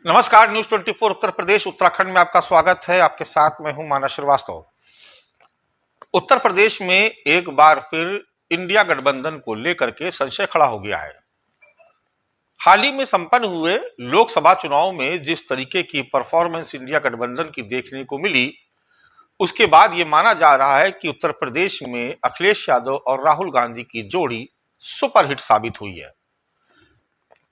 नमस्कार। न्यूज 24 उत्तर प्रदेश उत्तराखंड में आपका स्वागत है। आपके साथ मैं हूं मानस श्रीवास्तव। उत्तर प्रदेश में एक बार फिर इंडिया गठबंधन को लेकर के संशय खड़ा हो गया है। हाल ही में संपन्न हुए लोकसभा चुनाव में जिस तरीके की परफॉर्मेंस इंडिया गठबंधन की देखने को मिली, उसके बाद यह माना जा रहा है कि उत्तर प्रदेश में अखिलेश यादव और राहुल गांधी की जोड़ी सुपरहिट साबित हुई है।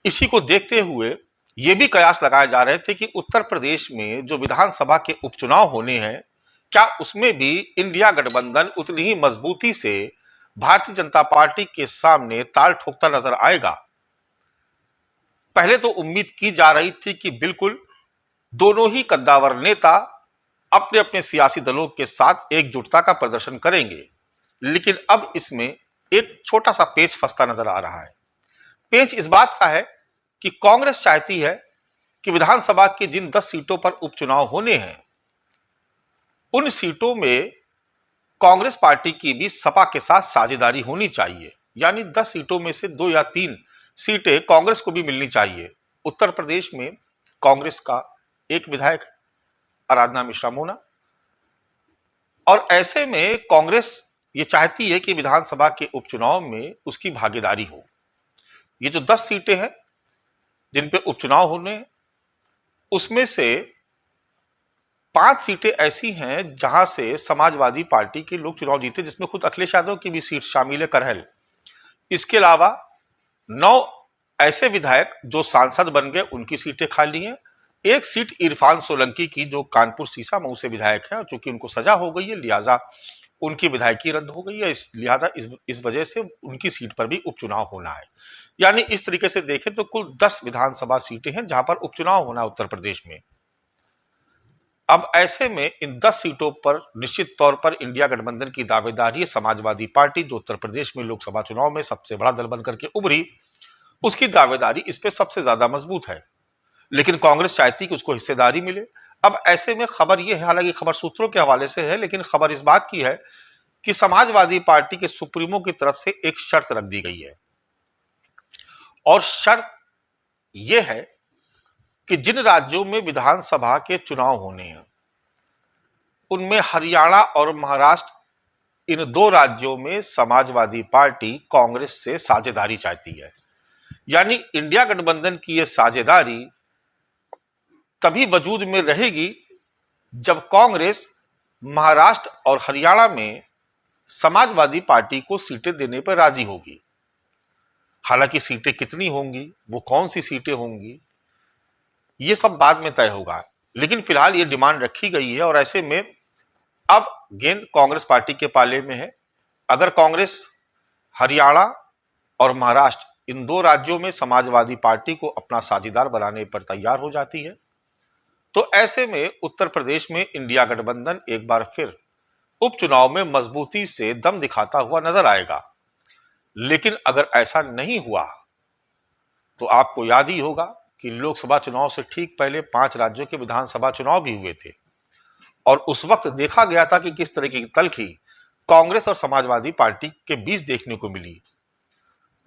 इसी को देखते हुए ये भी कयास लगाए जा रहे थे कि उत्तर प्रदेश में जो विधानसभा के उपचुनाव होने हैं, क्या उसमें भी इंडिया गठबंधन उतनी ही मजबूती से भारतीय जनता पार्टी के सामने ताल ठोकता नजर आएगा। पहले तो उम्मीद की जा रही थी कि बिल्कुल दोनों ही कद्दावर नेता अपने अपने सियासी दलों के साथ एकजुटता का प्रदर्शन करेंगे, लेकिन अब इसमें एक छोटा सा पेच फंसता नजर आ रहा है। पेच इस बात का है कि कांग्रेस चाहती है कि विधानसभा की जिन 10 सीटों पर उपचुनाव होने हैं, उन सीटों में कांग्रेस पार्टी की भी सपा के साथ साझेदारी होनी चाहिए, यानी 10 सीटों में से 2 या 3 सीटें कांग्रेस को भी मिलनी चाहिए। उत्तर प्रदेश में कांग्रेस का एक विधायक है, आराधना मिश्रा मोना, और ऐसे में कांग्रेस ये चाहती है कि विधानसभा के उपचुनाव में उसकी भागीदारी हो। ये जो 10 सीटें हैं जिन पे उपचुनाव होने, उसमें से 5 सीटें ऐसी हैं जहां से समाजवादी पार्टी के लोग चुनाव जीते, जिसमें खुद अखिलेश यादव की भी सीट शामिल है, करहल। इसके अलावा 9 ऐसे विधायक जो सांसद बन गए, उनकी सीटें खाली हैं। एक सीट इरफान सोलंकी की, जो कानपुर सीसा मऊ से विधायक है, और चूंकि उनको सजा हो गई है लिहाजा उनकी विधायकी रद्द हो गई है, लिहाजा इस वजह से उनकी सीट पर भी उपचुनाव होना है। यानी इस तरीके से देखें तो कुल 10 विधानसभा सीटें हैं जहां पर उपचुनाव होना है उत्तर प्रदेश में। अब ऐसे में इन 10 सीटों पर निश्चित तौर पर इंडिया गठबंधन की दावेदारी है। समाजवादी पार्टी, जो उत्तर प्रदेश में लोकसभा चुनाव में सबसे बड़ा दल बनकर के उभरी, उसकी दावेदारी इस पे सबसे ज्यादा मजबूत है, लेकिन कांग्रेस चाहती कि उसको हिस्सेदारी मिले। अब ऐसे में खबर यह है, हालांकि खबर सूत्रों के हवाले से है, लेकिन खबर इस बात की है कि समाजवादी पार्टी के सुप्रीमो की तरफ से एक शर्त रख दी गई है, और शर्त यह है कि जिन राज्यों में विधानसभा के चुनाव होने हैं, उनमें हरियाणा और महाराष्ट्र, इन 2 राज्यों में समाजवादी पार्टी कांग्रेस से साझेदारी चाहती है। यानी इंडिया गठबंधन की यह साझेदारी तभी वजूद में रहेगी जब कांग्रेस महाराष्ट्र और हरियाणा में समाजवादी पार्टी को सीटें देने पर राजी होगी। हालांकि सीटें कितनी होंगी, वो कौन सी सीटें होंगी, ये सब बाद में तय होगा, लेकिन फिलहाल ये डिमांड रखी गई है। और ऐसे में अब गेंद कांग्रेस पार्टी के पाले में है। अगर कांग्रेस हरियाणा और महाराष्ट्र, इन 2 राज्यों में समाजवादी पार्टी को अपना साझेदार बनाने पर तैयार हो जाती है, तो ऐसे में उत्तर प्रदेश में इंडिया गठबंधन एक बार फिर उपचुनाव में मजबूती से दम दिखाता हुआ नजर आएगा। लेकिन अगर ऐसा नहीं हुआ तो आपको याद ही होगा कि लोकसभा चुनाव से ठीक पहले 5 राज्यों के विधानसभा चुनाव भी हुए थे, और उस वक्त देखा गया था कि किस तरह की तल्खी कांग्रेस और समाजवादी पार्टी के बीच देखने को मिली।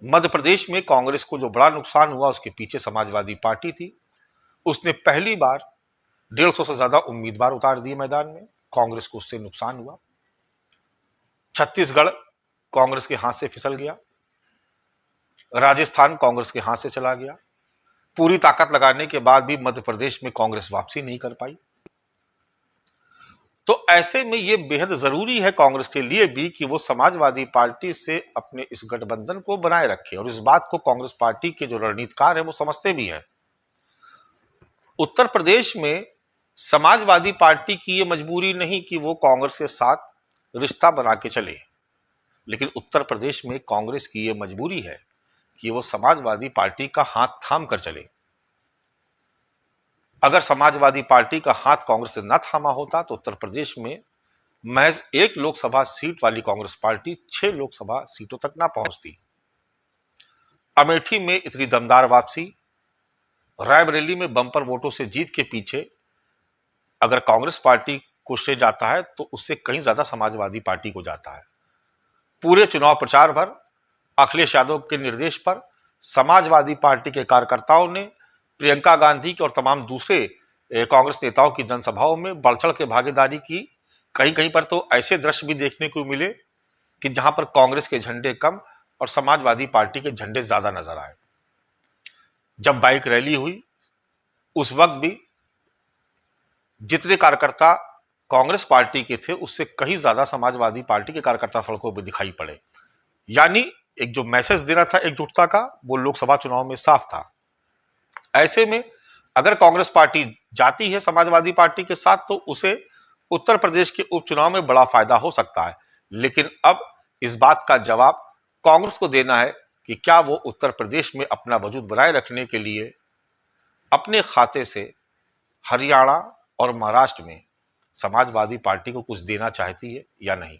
मध्य प्रदेश में कांग्रेस को जो बड़ा नुकसान हुआ, उसके पीछे समाजवादी पार्टी थी। उसने पहली बार 150 से ज्यादा उम्मीदवार उतार दिए मैदान में, कांग्रेस को उससे नुकसान हुआ। छत्तीसगढ़ कांग्रेस के हाथ से फिसल गया, राजस्थान कांग्रेस के हाथ से चला गया। पूरी ताकत लगाने के बाद भी मध्य प्रदेश में कांग्रेस वापसी नहीं कर पाई। तो ऐसे में यह बेहद जरूरी है कांग्रेस के लिए भी कि वो समाजवादी पार्टी से अपने इस गठबंधन को बनाए रखे, और इस बात को कांग्रेस पार्टी के जो रणनीतिकार हैं वो समझते भी हैं। उत्तर प्रदेश में समाजवादी पार्टी की यह मजबूरी नहीं कि वो कांग्रेस के साथ रिश्ता बना के चले, लेकिन उत्तर प्रदेश में कांग्रेस की यह मजबूरी है कि वो समाजवादी पार्टी का हाथ थाम कर चले। अगर समाजवादी पार्टी का हाथ कांग्रेस से न थामा होता तो उत्तर प्रदेश में महज 1 लोकसभा सीट वाली कांग्रेस पार्टी 6 लोकसभा सीटों तक ना पहुंचती। अमेठी में इतनी दमदार वापसी, रायबरेली में बंपर वोटों से जीत के पीछे अगर कांग्रेस पार्टी को श्रेय जाता है तो उससे कहीं ज्यादा समाजवादी पार्टी को जाता है। पूरे चुनाव प्रचार भर अखिलेश यादव के निर्देश पर समाजवादी पार्टी के कार्यकर्ताओं ने प्रियंका गांधी की और तमाम दूसरे कांग्रेस नेताओं की जनसभाओं में बढ़ चढ़ के भागीदारी की। कहीं कहीं पर तो ऐसे दृश्य भी देखने को मिले कि जहां पर कांग्रेस के झंडे कम और समाजवादी पार्टी के झंडे ज्यादा नजर आए। जब बाइक रैली हुई उस वक्त भी जितने कार्यकर्ता कांग्रेस पार्टी के थे उससे कहीं ज्यादा समाजवादी पार्टी के कार्यकर्ता सड़कों पर दिखाई पड़े। यानी एक जो मैसेज देना था एकजुटता का, वो लोकसभा चुनाव में साफ था। ऐसे में अगर कांग्रेस पार्टी जाती है समाजवादी पार्टी के साथ तो उसे उत्तर प्रदेश के उपचुनाव में बड़ा फायदा हो सकता है। लेकिन अब इस बात का जवाब कांग्रेस को देना है कि क्या वो उत्तर प्रदेश में अपना वजूद बनाए रखने के लिए अपने खाते से हरियाणा और महाराष्ट्र में समाजवादी पार्टी को कुछ देना चाहती है या नहीं।